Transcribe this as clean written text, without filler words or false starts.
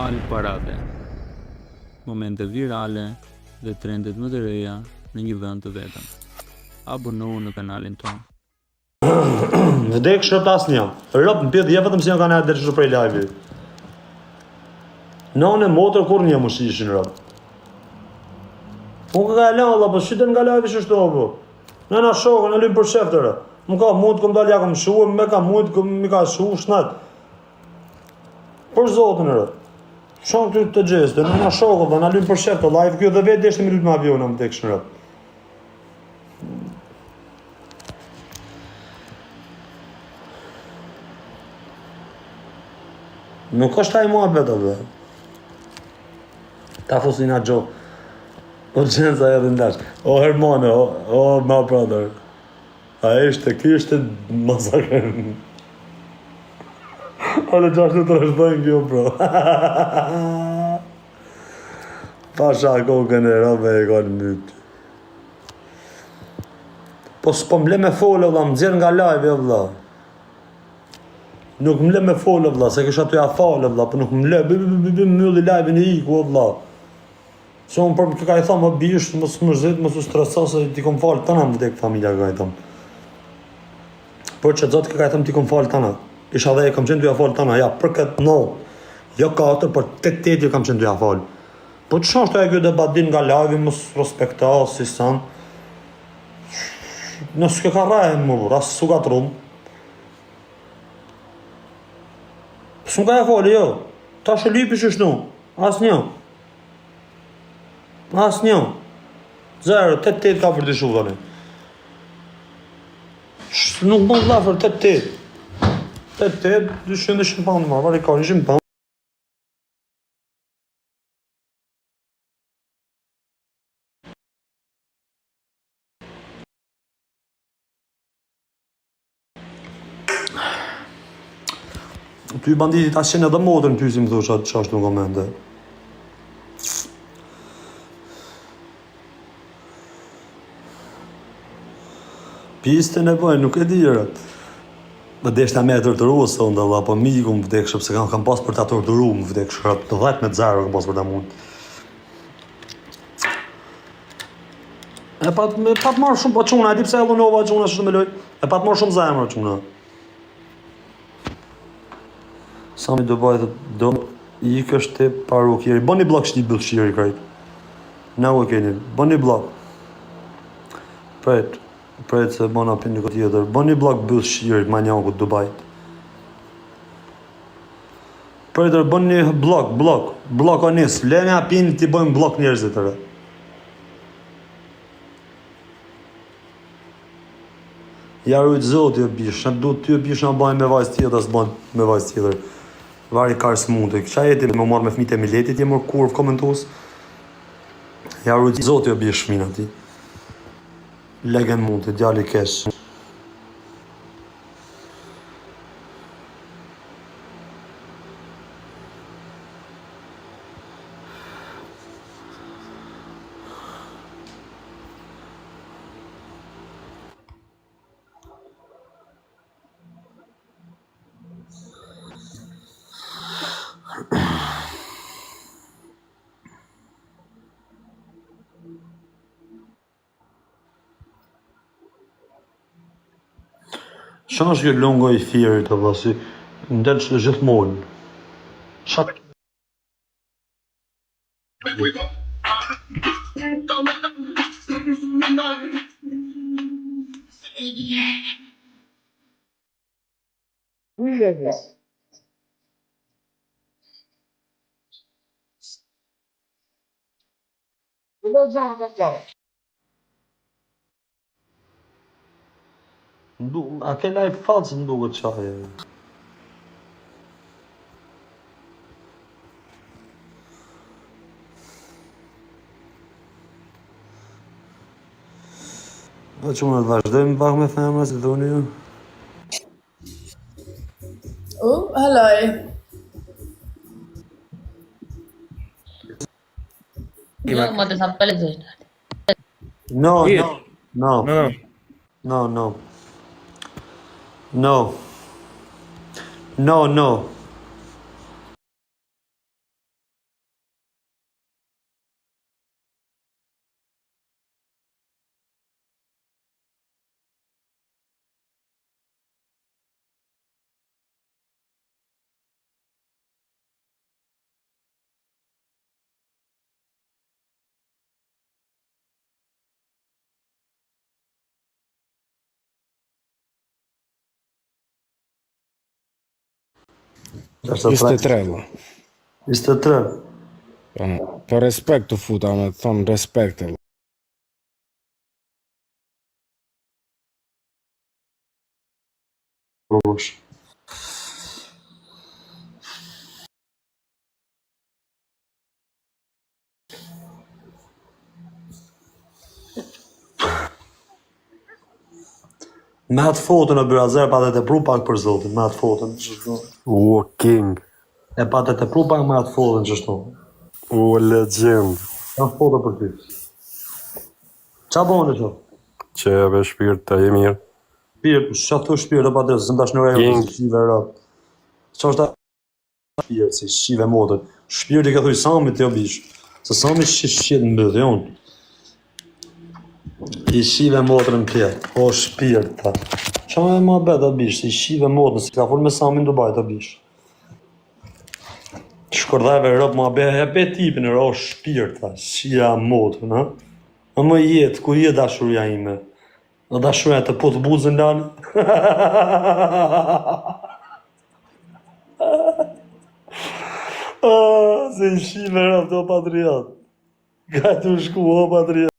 Alparade. Momente virale dhe trendet më të reja në një vend të vetëm. Abonohu në kanalin tonë. Vdek shërt asnjë. Rob në pjedh, je vetëm si një kanal dhe që prej live. Në motor kur një më shishin rob. Unë ka la Allah, po shiten nga live që shto po. Në shokë, në lymë për sheftërë. Më ka mund këm dalja këm shuë, me ka mund këm mi ka shuë, shnat. Për zotën rë. Shonë këtë të gjeste, në shokë, dhe në lymë për sheftërë, live kjo dhe vetë deshte me lytë me aviona më tek shnë rë. Nuk është taj mua beto dhe. Ta fusina gjo. O gjenza edhe ndash. O Hermone, o my brother. A ishte, kishte masakrën. Ale gjashtu të rëshdojnë kjo, bro. Pasha kokën e robe e ka në mytë. Po s'po mle me folë, vla, më dzirë nga live, vla. Nuk më le me folë, vla, se kësha të ja falë, vla, po nuk më le, mylli live në iku, vla. Se unë për ka i thamë, më bisht, më së mërzit, më së stresa, se ti kom falë të në më vdek familja, ka i thamë. Për që zotë ka i thamë ti kom falë të në. Isha dhe e kam qenë të ja falë të në, ja, për këtë no. Jo 4, për 8 jo kam qenë të ja falë. Po që është e kjo debatin nga live, më së respekta, si sanë. Nësë ke ka rajën më burë, asë su ka të rumë. Së më ka e falë, jo. Ta shë lipi që shtu. Asë një. Asë një. 0, 8 ka për të shu, dhani. Nuk më të lafër, 8. 8, 200 pound më, vari ka 100 pound. Ty banditit ta qenë edhe modrën ty si më thusha që ashtu nga mende. Piste në bëjnë, nuk e dirët. Më deshta me e tërtëru së ndë, dhe po miku më vdek shëpse kam pas për ta tërtëru më vdek shërat, të 10 me 0 kam pas për ta mund. E pat marrë shumë, po quna, e di pse e lunova quna që të me loj, e pat marrë shumë zemrë quna. Sami do bëjtë, do i kështë të paru kjeri. Bëni blok që ti bëllë shiri krejt. Na u keni, bëni blok. Prejt se bëna për një këtë tjetër. Bëni blok bëllë shiri, ma një këtë Dubajt. Prejtër, bëni blok o njës. Lene apin ti bëjmë blok njerëzit të re. Ja rujtë zotë jo bish, në du të jo bish në bëjmë me vajzë tjetër, së bëjmë me vajzë tjetër. Vari karë së mundë, këqa jeti me marrë me fmite miletit, je mërë kurvë komentus. Ja rujtë zotë jo bje shmina ti. Legen mundë, djali kesh. Qa është kjo longo i fjerit të vasi? Ndelë që gjithmonë. Qatë? A ke live falsë më duke qaje. A që më të vazhdojmë pak me femra si thoni ju? Hello. Jo, më të sa pëllëzojnë. No. No. 23 valla. 23. Për respekt të futa, me të thonë respekt e. Bosh. Me atë fotën e Brazer pa të tepru pak për zotin, me atë fotën. O king, E pa të tepru pak me atë fotën që shtu. o legend. Ka foto për ty. Qa bone që? Që e be shpirt të e mirë. Shpirt, që thë shpirt e pa të zënda shnore e King. si shive rap. Qa është ta shpirt, si shive modër. Shpirt i ka thuj Sami të jo bish. Se Sami shqit në bëdhë, jonë. I shive modër në pjetë. O shpirt, ta. Qa me ma beta bish, i shive modër, si ka full me Sami në Dubai të bish. Shkordhajve rëp ma be, e be tipin e o shpirt, ta. Shia modër, na? A më jetë, ku jetë dashuria ime? Në dashuria të putë buzën lalë? Se i shive rëp të o patriot. Ka të shku o patriot.